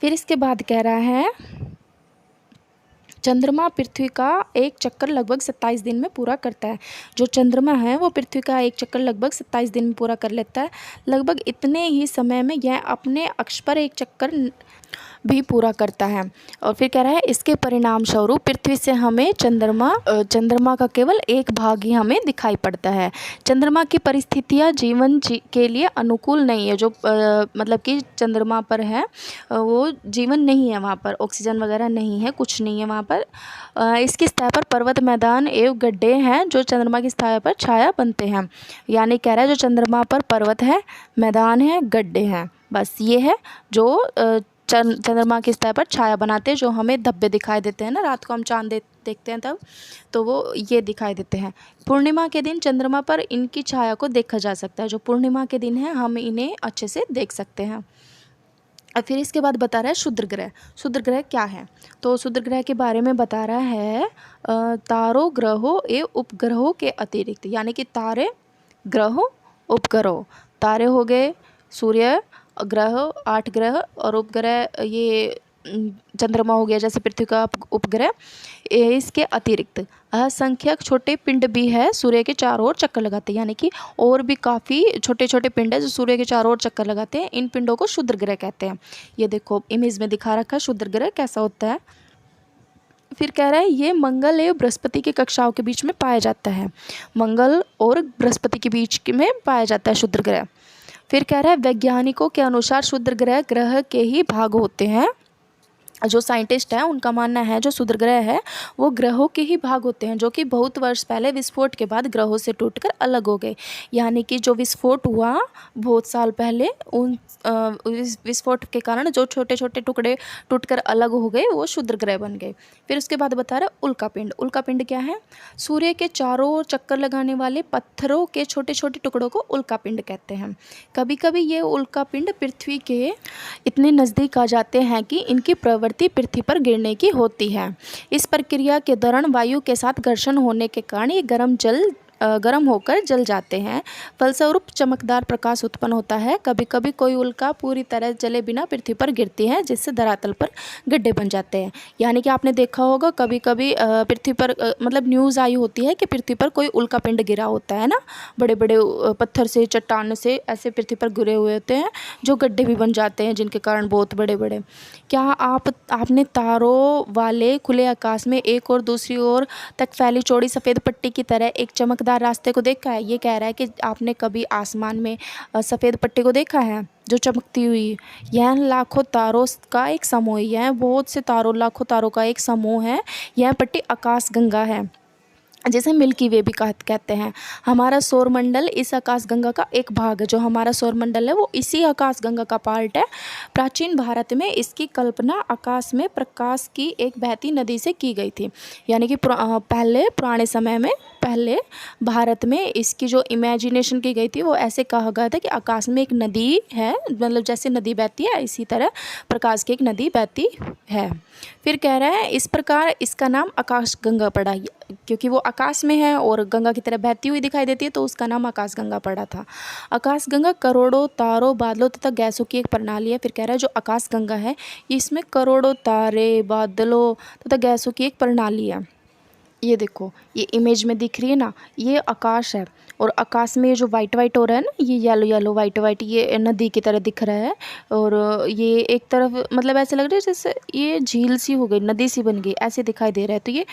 फिर इसके बाद कह रहा है चंद्रमा पृथ्वी का एक चक्कर लगभग 27 दिन में पूरा करता है। जो चंद्रमा है वो पृथ्वी का एक चक्कर लगभग 27 दिन में पूरा कर लेता है। लगभग इतने ही समय में यह अपने अक्ष पर एक चक्कर भी पूरा करता है। और फिर कह रहा है इसके परिणाम स्वरूप पृथ्वी से हमें चंद्रमा का केवल एक भाग ही हमें दिखाई पड़ता है। चंद्रमा की परिस्थितियाँ जीवन के लिए अनुकूल नहीं है। जो मतलब कि चंद्रमा पर है वो जीवन नहीं है, वहाँ पर ऑक्सीजन वगैरह नहीं है, कुछ नहीं है वहाँ पर। इसकी सतह पर पर्वत, मैदान एवं गड्ढे हैं जो चंद्रमा की सतह पर छाया बनते हैं। यानी कह रहा है जो चंद्रमा पर पर्वत है, मैदान है, गड्ढे हैं, बस ये है जो चंद्रमा की सतह पर छाया बनाते हैं, जो हमें धब्बे दिखाई देते हैं ना, रात को हम चांद देखते हैं तब, तो वो ये दिखाई देते हैं। पूर्णिमा के दिन चंद्रमा पर इनकी छाया को देखा जा सकता है। जो पूर्णिमा के दिन है हम इन्हें अच्छे से देख सकते हैं। और फिर इसके बाद बता रहा है क्षुद्र ग्रह। क्षुद्र ग्रह क्या है? तो क्षुद्र ग्रह के बारे में बता रहा है तारों, ग्रहों एवं उपग्रहों के अतिरिक्त, यानी कि तारे, ग्रह, उपग्रह। तारे हो गए सूर्य, ग्रह 8 ग्रह, और उपग्रह ये चंद्रमा हो गया जैसे पृथ्वी का उपग्रह, इसके अतिरिक्त असंख्यक छोटे पिंड भी है सूर्य के चारों ओर चक्कर लगाते हैं, यानी कि और भी काफ़ी छोटे छोटे पिंड है जो सूर्य के चारों ओर चक्कर लगाते हैं। इन पिंडों को क्षुद्र ग्रह कहते हैं। ये देखो इमेज में दिखा रखा है क्षुद्र ग्रह कैसा होता है। फिर कह रहा है ये मंगल एवं बृहस्पति की कक्षाओं के बीच में पाया जाता है। मंगल और बृहस्पति के बीच में पाया जाता है क्षुद्र ग्रह। फिर कह रहा है वैज्ञानिकों के अनुसार क्षुद्र ग्रह ग्रह के ही भाग होते हैं। जो साइंटिस्ट हैं उनका मानना है जो क्षुद्र ग्रह है वो ग्रहों के ही भाग होते हैं, जो कि बहुत वर्ष पहले विस्फोट के बाद ग्रहों से टूटकर अलग हो गए। यानी कि जो विस्फोट हुआ बहुत साल पहले, उन विस्फोट के कारण जो छोटे छोटे टुकड़े टूटकर अलग हो गए वो क्षुद्र ग्रह बन गए। फिर उसके बाद बता रहा है उल्कापिंड। उल्कापिंड क्या है? सूर्य के चारों ओर चक्कर लगाने वाले पत्थरों के छोटे छोटे टुकड़ों को उल्कापिंड कहते हैं। कभी कभी ये उल्कापिंड पृथ्वी के इतने नज़दीक आ जाते हैं कि इनकी प्रवृत्ति पृथ्वी पर गिरने की होती है। इस प्रक्रिया के दौरान वायु के साथ घर्षण होने के कारण ये गर्म होकर जल जाते हैं। फलस्वरूप चमकदार प्रकाश उत्पन्न होता है। कभी कभी कोई उल्का पूरी तरह जले बिना पृथ्वी पर गिरती है, जिससे धरातल पर गड्ढे बन जाते हैं। यानी कि आपने देखा होगा कभी कभी पृथ्वी पर मतलब न्यूज़ आई होती है कि पृथ्वी पर कोई उल्कापिंड गिरा होता है ना, बड़े बड़े पत्थर से चट्टान से ऐसे पृथ्वी पर गिरे हुए होते हैं जो गड्ढे भी बन जाते हैं, जिनके कारण बहुत बड़े बड़े। क्या आपने तारों वाले खुले आकाश में एक और दूसरी ओर तक फैली चौड़ी सफ़ेद पट्टी की तरह एक चमकदार रास्ते को देखा है? ये कह रहा है कि आपने कभी आसमान में सफ़ेद पट्टी को देखा है जो चमकती हुई? यह लाखों तारों का एक समूह है। यह बहुत से तारों लाखों तारों का एक समूह है। यह पट्टी आकाशगंगा है, जिसे मिल्की वे भी कहते हैं। हमारा सौरमंडल इस आकाशगंगा का एक भाग है। जो हमारा सौरमंडल है वो इसी आकाशगंगा का पार्ट है। प्राचीन भारत में इसकी कल्पना आकाश में प्रकाश की एक बहती नदी से की गई थी। यानी कि पहले पुराने समय में पहले भारत में इसकी जो इमेजिनेशन की गई थी वो ऐसे कहा गया था कि आकाश में एक नदी है, मतलब जैसे नदी बहती है इसी तरह प्रकाश की एक नदी बहती है। फिर कह रहा है इस प्रकार इसका नाम आकाशगंगा पड़ा, क्योंकि वो आकाश में है और गंगा की तरह बहती हुई दिखाई देती है, तो उसका नाम आकाशगंगा पड़ा था। आकाशगंगा करोड़ों तारों, बादलों तथा गैसों की एक प्रणाली है। फिर कह रहा है जो आकाशगंगा है इसमें करोड़ों तारे, बादलों तथा गैसों की एक प्रणाली है। ये देखो ये इमेज में दिख रही है ना, ये आकाश है और आकाश में ये जो वाइट वाइट हो रहा है ना, ये येलो येलो वाइट वाइट, ये नदी की तरह दिख रहा है। और ये एक तरफ मतलब ऐसे लग रहा है जैसे ये झील सी हो गई, नदी सी बन गई, ऐसे दिखाई दे रहा है। तो ये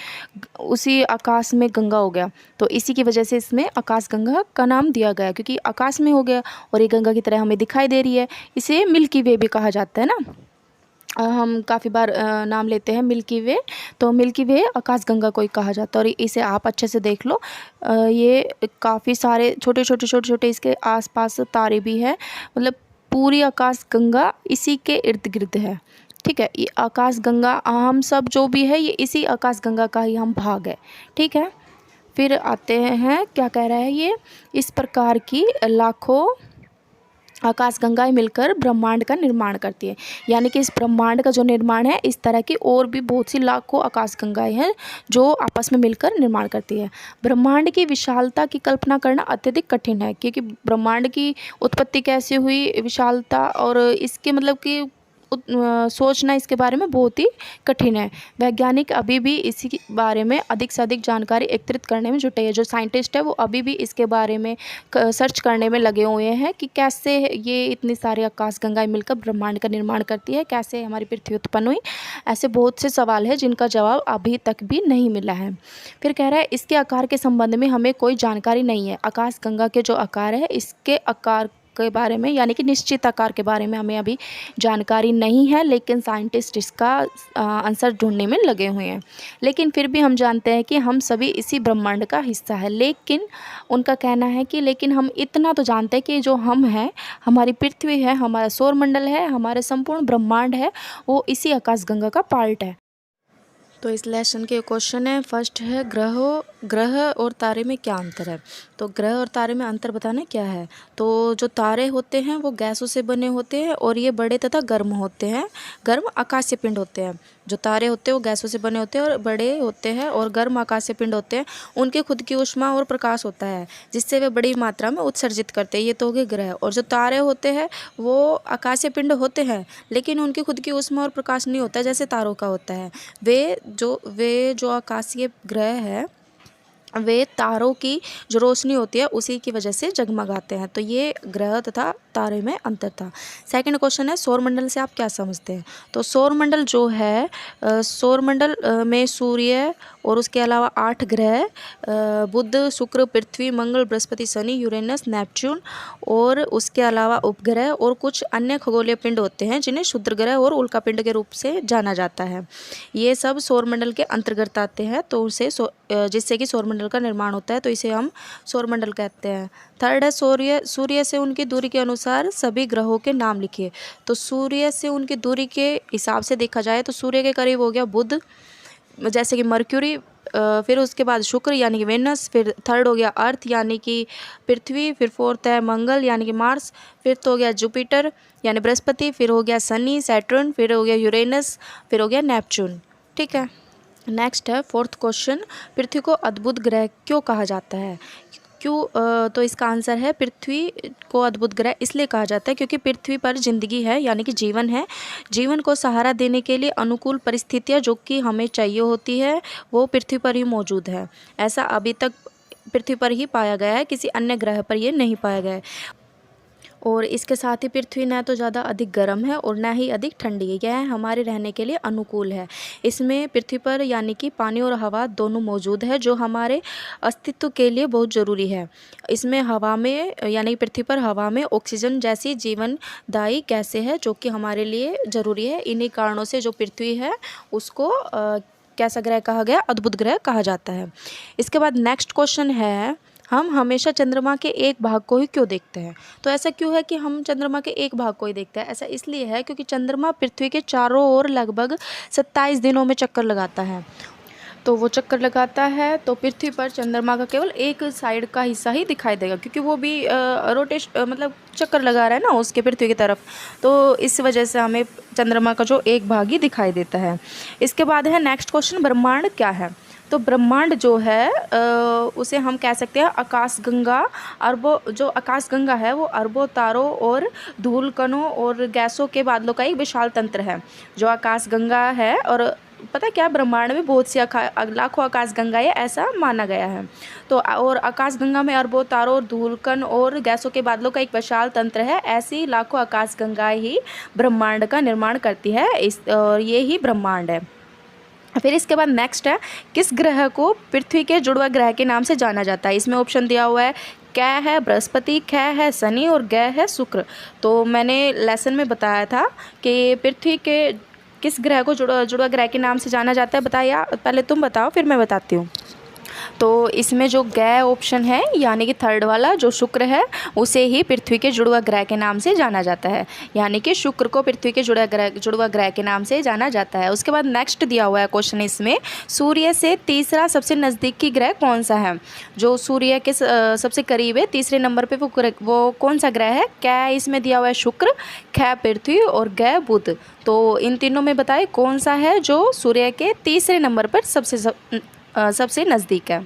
उसी आकाश में गंगा हो गया, तो इसी की वजह से इसमें आकाश गंगा का नाम दिया गया, क्योंकि आकाश में हो गया और ये गंगा की तरह हमें दिखाई दे रही है। इसे मिल्की वे भी कहा जाता है ना। हम काफ़ी बार नाम लेते हैं मिल्की वे, तो मिल्की वे आकाशगंगा को ही कहा जाता है। और इसे आप अच्छे से देख लो, ये काफ़ी सारे छोटे छोटे इसके आसपास तारे भी हैं, मतलब पूरी आकाशगंगा इसी के इर्द गिर्द है। ठीक है, ये आकाशगंगा हम सब जो भी है ये इसी आकाशगंगा का ही हम भाग है। ठीक है, फिर आते हैं क्या कह रहा है ये, इस प्रकार की लाखों आकाशगंगाएं मिलकर ब्रह्मांड का निर्माण करती है। यानी कि इस ब्रह्मांड का जो निर्माण है इस तरह की और भी बहुत सी लाखों आकाशगंगाएं हैं जो आपस में मिलकर निर्माण करती है। ब्रह्मांड की विशालता की कल्पना करना अत्यधिक कठिन है, क्योंकि ब्रह्मांड की उत्पत्ति कैसे हुई, विशालता और इसके मतलब कि सोचना इसके बारे में बहुत ही कठिन है। वैज्ञानिक अभी भी इसी के बारे में अधिक से अधिक जानकारी एकत्रित करने में जुटे हैं। जो साइंटिस्ट है वो अभी भी इसके बारे में सर्च करने में लगे हुए हैं कि कैसे ये इतनी सारी आकाशगंगाएं मिलकर ब्रह्मांड का निर्माण करती है, कैसे हमारी पृथ्वी उत्पन्न हुई। ऐसे बहुत से सवाल हैं जिनका जवाब अभी तक भी नहीं मिला है। फिर कह रहा है इसके आकार के संबंध में हमें कोई जानकारी नहीं है। आकाशगंगा के जो आकार है इसके आकार के बारे में, यानी कि निश्चित आकार के बारे में हमें अभी जानकारी नहीं है, लेकिन साइंटिस्ट इसका आंसर ढूंढने में लगे हुए हैं। लेकिन फिर भी हम जानते हैं कि हम सभी इसी ब्रह्मांड का हिस्सा है। लेकिन उनका कहना है कि लेकिन हम इतना तो जानते हैं कि जो हम हैं, हमारी पृथ्वी है, हमारा सौरमंडल है, हमारे संपूर्ण ब्रह्मांड है, वो इसी आकाशगंगा का पार्ट है। तो इस लेसन के क्वेश्चन है, फर्स्ट है ग्रह और तारे में क्या अंतर है। तो ग्रह और तारे में अंतर बताना क्या है। तो जो तारे होते हैं वो गैसों से बने होते हैं और ये बड़े तथा गर्म होते हैं, गर्म आकाशीय पिंड होते हैं। जो तारे होते हैं वो गैसों से बने होते हैं और बड़े होते हैं और गर्म आकाशीय पिंड होते हैं। उनके खुद की ऊष्मा और प्रकाश होता है जिससे वे बड़ी मात्रा में उत्सर्जित करते हैं। ये तो हो गए ग्रह। और जो तारे होते हैं वो आकाशीय पिंड होते हैं लेकिन उनकी खुद की ऊष्मा और प्रकाश नहीं होता जैसे तारों का होता है। वे जो आकाशीय ग्रह है वे तारों की जो रोशनी होती है उसी की वजह से जगमगाते हैं। तो ये ग्रह तथा तारे में अंतर था। सेकंड क्वेश्चन है, सौरमंडल से आप क्या समझते हैं। तो सौरमंडल जो है, सौरमंडल में सूर्य और उसके अलावा 8 ग्रह, बुध, शुक्र, पृथ्वी, मंगल, बृहस्पति, शनि, यूरेनस, नेपच्यून और उसके अलावा उपग्रह और कुछ अन्य खगोलीय पिंड होते हैं जिन्हें क्षुद्र ग्रह और उल्का पिंड के रूप से जाना जाता है। ये सब सौरमंडल के अंतर्गत आते हैं तो उसे जिससे कि सौरमंडल का निर्माण होता है, तो इसे हम सौरमंडल कहते हैं। थर्ड है, सूर्य से उनकी दूरी के अनुसार सभी ग्रहों के नाम लिखिए। तो सूर्य से उनकी दूरी के हिसाब से देखा जाए तो सूर्य के करीब हो गया बुध, जैसे कि मर्क्यूरी, फिर उसके बाद शुक्र यानी कि वेनस, फिर थर्ड हो गया अर्थ यानी कि पृथ्वी, फिर फोर्थ है मंगल यानी कि मार्स, फिफ्थ हो गया जुपिटर यानी बृहस्पति, फिर हो गया शनि सैटर्न, फिर हो गया यूरेनस, फिर हो गया नेपच्यून। ठीक है। नेक्स्ट है फोर्थ क्वेश्चन, पृथ्वी को अद्भुत ग्रह क्यों कहा जाता है। क्यों, तो इसका आंसर है, पृथ्वी को अद्भुत ग्रह इसलिए कहा जाता है क्योंकि पृथ्वी पर जिंदगी है यानी कि जीवन है। जीवन को सहारा देने के लिए अनुकूल परिस्थितियां जो कि हमें चाहिए होती है वो पृथ्वी पर ही मौजूद है। ऐसा अभी तक पृथ्वी पर ही पाया गया है, किसी अन्य ग्रह पर यह नहीं पाया गया है। और इसके साथ ही पृथ्वी न तो ज़्यादा अधिक गर्म है और न ही अधिक ठंडी है। यह हमारे रहने के लिए अनुकूल है। इसमें पृथ्वी पर यानी कि पानी और हवा दोनों मौजूद है जो हमारे अस्तित्व के लिए बहुत ज़रूरी है। इसमें हवा में यानी कि पृथ्वी पर हवा में ऑक्सीजन जैसी जीवनदायी गैसें हैं जो कि हमारे लिए ज़रूरी है। इन्हीं कारणों से जो पृथ्वी है उसको कैसा ग्रह कहा गया, अद्भुत ग्रह कहा जाता है। इसके बाद नेक्स्ट क्वेश्चन है, हम हमेशा चंद्रमा के एक भाग को ही क्यों देखते हैं। तो ऐसा क्यों है कि हम चंद्रमा के एक भाग को ही देखते हैं। ऐसा इसलिए है क्योंकि चंद्रमा पृथ्वी के चारों ओर लगभग 27 दिनों में चक्कर लगाता है। तो वो चक्कर लगाता है तो पृथ्वी पर चंद्रमा का केवल एक साइड का हिस्सा ही दिखाई देगा क्योंकि वो भी मतलब चक्कर लगा रहा है ना उसके पृथ्वी की तरफ। तो इस वजह से हमें चंद्रमा का जो एक भाग ही दिखाई देता है। इसके बाद है नेक्स्ट क्वेश्चन, ब्रह्मांड क्या है। तो ब्रह्मांड जो है उसे हम कह सकते हैं आकाशगंगा। जो आकाशगंगा है वो अरबों तारों और धूल कणों और गैसों के बादलों का एक विशाल तंत्र है जो आकाशगंगा है। और पता क्या, ब्रह्मांड में बहुत सी लाखों आकाशगंगाएं ऐसा माना गया है। तो और आकाशगंगा में अरबों तारों और धूलकण और गैसों के बादलों का एक विशाल तंत्र है। ऐसी लाखों आकाशगंगाएं ही ब्रह्मांड का निर्माण करती है। और ये ही ब्रह्मांड है। फिर इसके बाद नेक्स्ट है, किस ग्रह को पृथ्वी के जुड़वा ग्रह के नाम से जाना जाता है। इसमें ऑप्शन दिया हुआ है, क है बृहस्पति, ख है शनि और ग है शुक्र। तो मैंने लेसन में बताया था कि पृथ्वी के किस ग्रह को जुड़वा ग्रह के नाम से जाना जाता है। बताया, पहले तुम बताओ फिर मैं बताती हूँ। तो इसमें जो ग ऑप्शन है यानी कि थर्ड वाला जो शुक्र है उसे ही पृथ्वी के जुड़वा ग्रह के नाम से जाना जाता है। यानी कि शुक्र को पृथ्वी के जुड़वा ग्रह के नाम से जाना जाता है। उसके बाद नेक्स्ट दिया हुआ है क्वेश्चन इसमें, सूर्य से तीसरा सबसे नज़दीकी ग्रह कौन सा है। जो सूर्य के सबसे करीब है तीसरे नंबर पे वो कौन सा ग्रह है। क इसमें दिया हुआ है शुक्र, ख पृथ्वी और ग बुध। तो इन तीनों में बताए कौन सा है जो सूर्य के तीसरे नंबर पर सबसे नज़दीक है।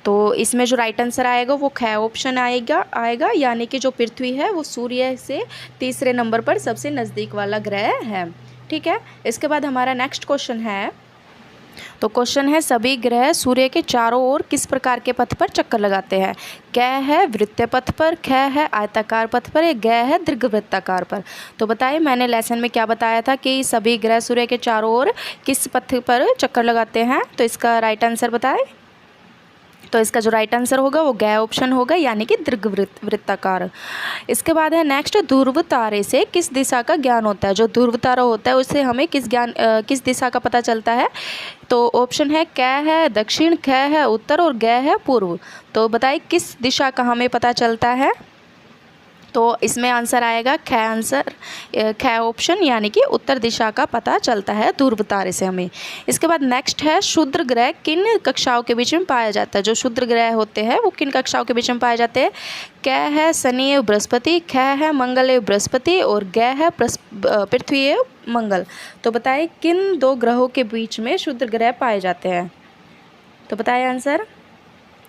तो इसमें जो राइट आंसर आएगा वो ख ऑप्शन आएगा यानी कि जो पृथ्वी है वो सूर्य से तीसरे नंबर पर सबसे नज़दीक वाला ग्रह है। ठीक है। इसके बाद हमारा नेक्स्ट क्वेश्चन है, तो क्वेश्चन है, सभी ग्रह सूर्य के चारों ओर किस प्रकार के पथ पर चक्कर लगाते हैं। क है वृत्तीय पथ पर, ख है आयताकार पथ पर, या ग है दीर्घवृत्ताकार पर। तो बताइए मैंने लेसन में क्या बताया था कि सभी ग्रह सूर्य के चारों ओर किस पथ पर चक्कर लगाते हैं। तो इसका राइट आंसर बताएं। तो इसका जो राइट आंसर होगा वो ग ऑप्शन होगा यानी कि दीर्घवृत्ताकार। इसके बाद है नेक्स्ट, ध्रुव तारे से किस दिशा का ज्ञान होता है। जो ध्रुव तारा होता है उससे हमें किस दिशा का पता चलता है। तो ऑप्शन है क है दक्षिण, ख है उत्तर और ग है पूर्व। तो बताइए किस दिशा का हमें पता चलता है। तो इसमें आंसर आएगा ख आंसर, ख ऑप्शन, यानी कि उत्तर दिशा का पता चलता है ध्रुव तारे से हमें। इसके बाद नेक्स्ट है क्षुद्र ग्रह किन कक्षाओं के बीच में पाया जाता है। जो क्षुद्र ग्रह होते हैं वो किन कक्षाओं के बीच में पाए जाते हैं। क है शनि एवं बृहस्पति, ख है मंगल एवं बृहस्पति और ग है पृथ्वी एवं मंगल। तो बताएं किन दो ग्रहों के बीच में क्षुद्र ग्रह पाए जाते हैं। तो बताएं आंसर।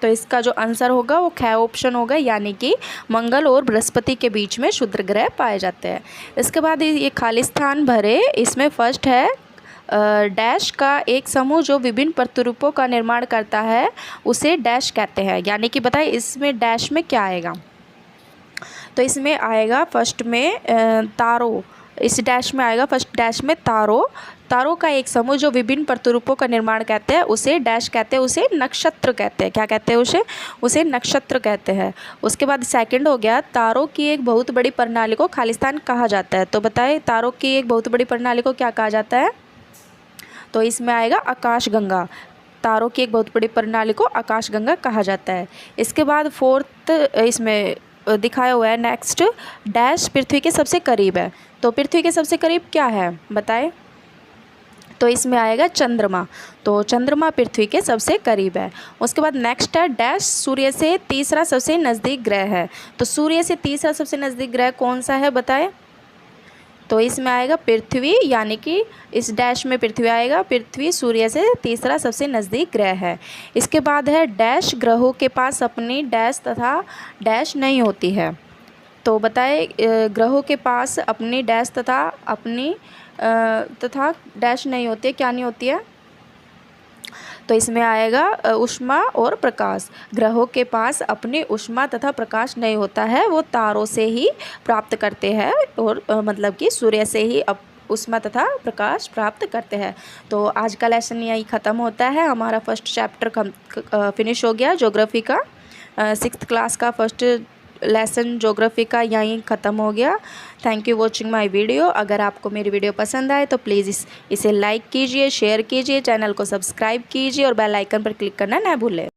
तो इसका जो आंसर होगा वो ख ऑप्शन होगा, यानी कि मंगल और बृहस्पति के बीच में क्षुद्र ग्रह पाए जाते हैं। इसके बाद ये खाली स्थान भरे, इसमें फर्स्ट है डैश का एक समूह जो विभिन्न प्रतिरूपों का निर्माण करता है उसे डैश कहते हैं। यानी कि बताइए इसमें डैश में क्या आएगा। तो इसमें आएगा फर्स्ट में तारों, इस डैश में आएगा फर्स्ट डैश में तारों का एक समूह जो विभिन्न प्रतिरूपों का निर्माण कहते हैं उसे डैश कहते हैं, उसे नक्षत्र कहते हैं। क्या कहते हैं उसे नक्षत्र कहते हैं। उसके बाद सेकंड हो गया तारों की एक बहुत बड़ी प्रणाली को खालिस्तान कहा जाता है। तो बताएं तारों की एक बहुत बड़ी प्रणाली को क्या कहा जाता है। तो इसमें आएगा आकाशगंगा। तारों की एक बहुत बड़ी प्रणाली को आकाशगंगा कहा जाता है। इसके बाद फोर्थ इसमें दिखाया हुआ है नेक्स्ट डैश पृथ्वी के सबसे करीब है। तो पृथ्वी के सबसे करीब क्या है बताएं। तो इसमें आएगा चंद्रमा। तो चंद्रमा पृथ्वी के सबसे करीब है। उसके बाद नेक्स्ट है डैश सूर्य से तीसरा सबसे नज़दीक ग्रह है। तो सूर्य से तीसरा सबसे नज़दीक ग्रह कौन सा है बताएं। तो इसमें आएगा पृथ्वी, यानी कि इस डैश में पृथ्वी आएगा। पृथ्वी सूर्य से तीसरा सबसे नज़दीक ग्रह है। इसके बाद है डैश ग्रहों के पास अपनी डैश तथा डैश नहीं होती है। तो बताए ग्रहों के पास अपनी डैश तथा डैश नहीं होती है, क्या नहीं होती है। तो इसमें आएगा ऊष्मा और प्रकाश। ग्रहों के पास अपनी ऊष्मा तथा प्रकाश नहीं होता है, वो तारों से ही प्राप्त करते हैं और मतलब कि सूर्य से ही ऊष्मा तथा प्रकाश प्राप्त करते हैं। तो आज का लेसन यही ख़त्म होता है। हमारा फर्स्ट चैप्टर फिनिश हो गया ज्योग्राफी का। 6th क्लास का फर्स्ट लेसन ज्योग्राफी का यहीं ख़त्म हो गया। Thank you watching my video. अगर आपको मेरी वीडियो पसंद आए तो प्लीज़ इसे लाइक कीजिए, शेयर कीजिए, चैनल को सब्सक्राइब कीजिए और बेल आइकन पर क्लिक करना ना भूलें।